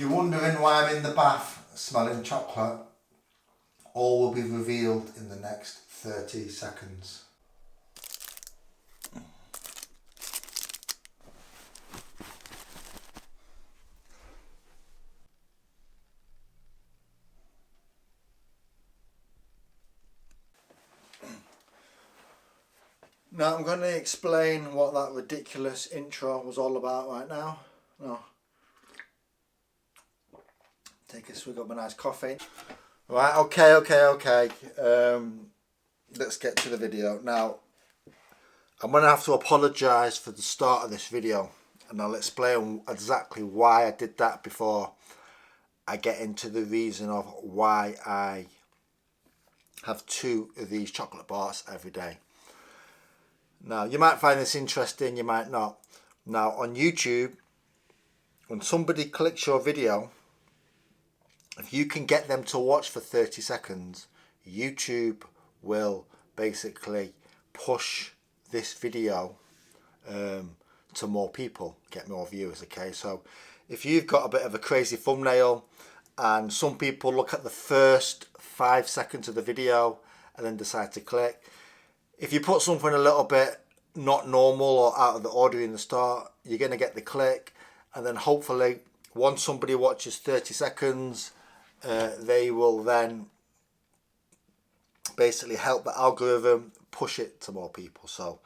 you're wondering why I'm in the bath smelling chocolate, all will be revealed in the next 30 seconds. Now I'm going to explain what that ridiculous intro was all about right now. Take a swig of my nice coffee. Right, okay. Let's get to the video. Now, I'm going to have to apologise for the start of this video. And I'll explain exactly why I did that before I get into the reason of why I have 2 of these chocolate bars every day. Now, you might find this interesting, you might not. Now, on YouTube, when somebody clicks your video, if you can get them to watch for 30 seconds, YouTube will basically push this video to more people, get more viewers, okay? So if you've got a bit of a crazy thumbnail and some people look at the first 5 seconds of the video and then decide to click, if you put something a little bit not normal or out of the order in the start, you're going to get the click, and then hopefully once somebody watches 30 seconds, they will then basically help the algorithm push it to more people. So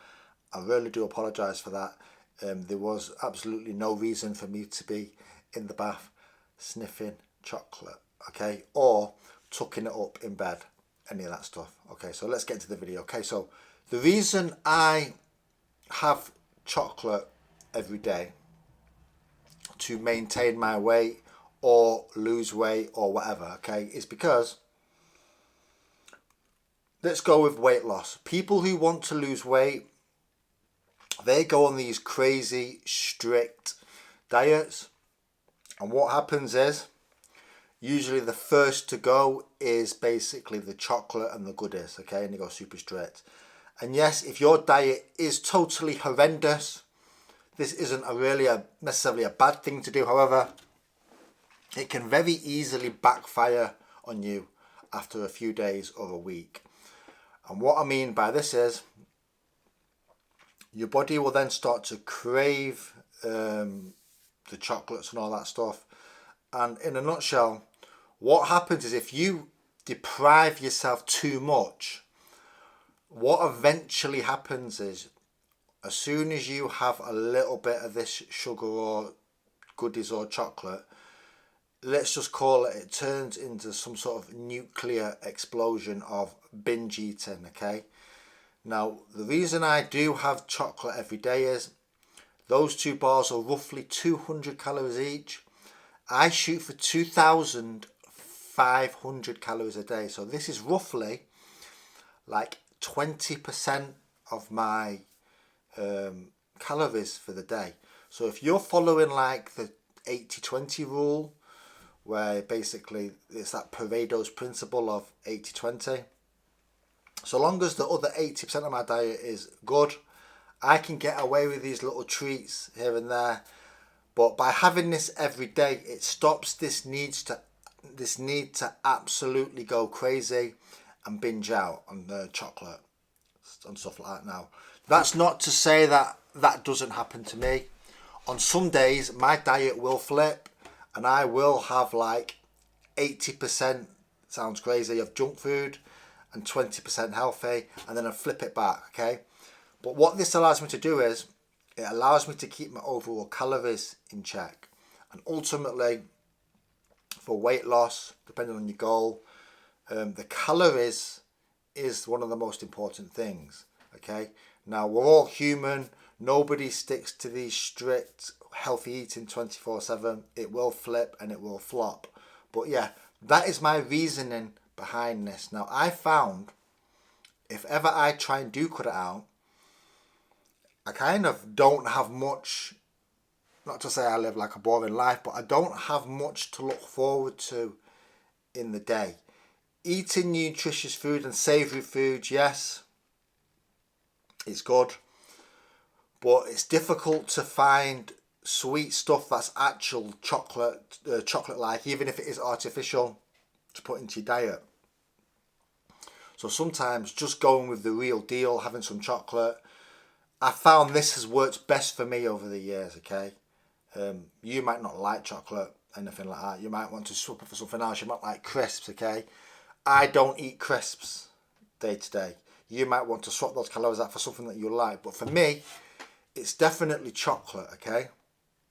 I really do apologise for that. There was absolutely no reason for me to be in the bath sniffing chocolate, okay, or tucking it up in bed, any of that stuff. Okay, so let's get into the video. Okay, so the reason I have chocolate every day to maintain my weight or lose weight or whatever, okay, is because, let's go with weight loss. People who want to lose weight, they go on these crazy strict diets, and what happens is usually the first to go is basically the chocolate and the goodies, okay, and they go super strict. And yes, if your diet is totally horrendous, this isn't necessarily a bad thing to do. However, it can very easily backfire on you after a few days or a week. And what I mean by this is, your body will then start to crave the chocolates and all that stuff. And in a nutshell, what happens is if you deprive yourself too much, what eventually happens is, as soon as you have a little bit of this sugar or goodies or chocolate, let's just call it, it turns into some sort of nuclear explosion of binge eating, okay? Now, the reason I do have chocolate every day is those 2 bars are roughly 200 calories each. I shoot for 2,500 calories a day. So this is roughly like 20% of my calories for the day. So if you're following like the 80-20 rule, where basically it's that Pareto's principle of 80-20, so long as the other 80% of my diet is good, I can get away with these little treats here and there. But by having this every day, it stops this need to absolutely go crazy and binge out on the chocolate and stuff like that. Now, that's not to say that that doesn't happen to me. On some days, my diet will flip and I will have like 80%, sounds crazy, of junk food and 20% healthy, and then I flip it back, okay? But what this allows me to do is, it allows me to keep my overall calories in check. And ultimately, for weight loss, depending on your goal, the calories is one of the most important things, okay? Now, we're all human. Nobody sticks to these strict healthy eating 24/7. It will flip and it will flop. But yeah, that is my reasoning behind this. Now, I found if ever I try and do cut it out, I kind of don't have much, not to say I live like a boring life, but I don't have much to look forward to in the day. Eating nutritious food and savoury foods, yes, it's good, but it's difficult to find sweet stuff that's actual chocolate, chocolate-like, even if it is artificial, to put into your diet. So sometimes just going with the real deal, having some chocolate. I found this has worked best for me over the years, okay? You might not like chocolate, anything like that. You might want to swap it for something else. You might like crisps, okay? I don't eat crisps day to day. You might want to swap those calories out for something that you like. But for me, it's definitely chocolate, okay?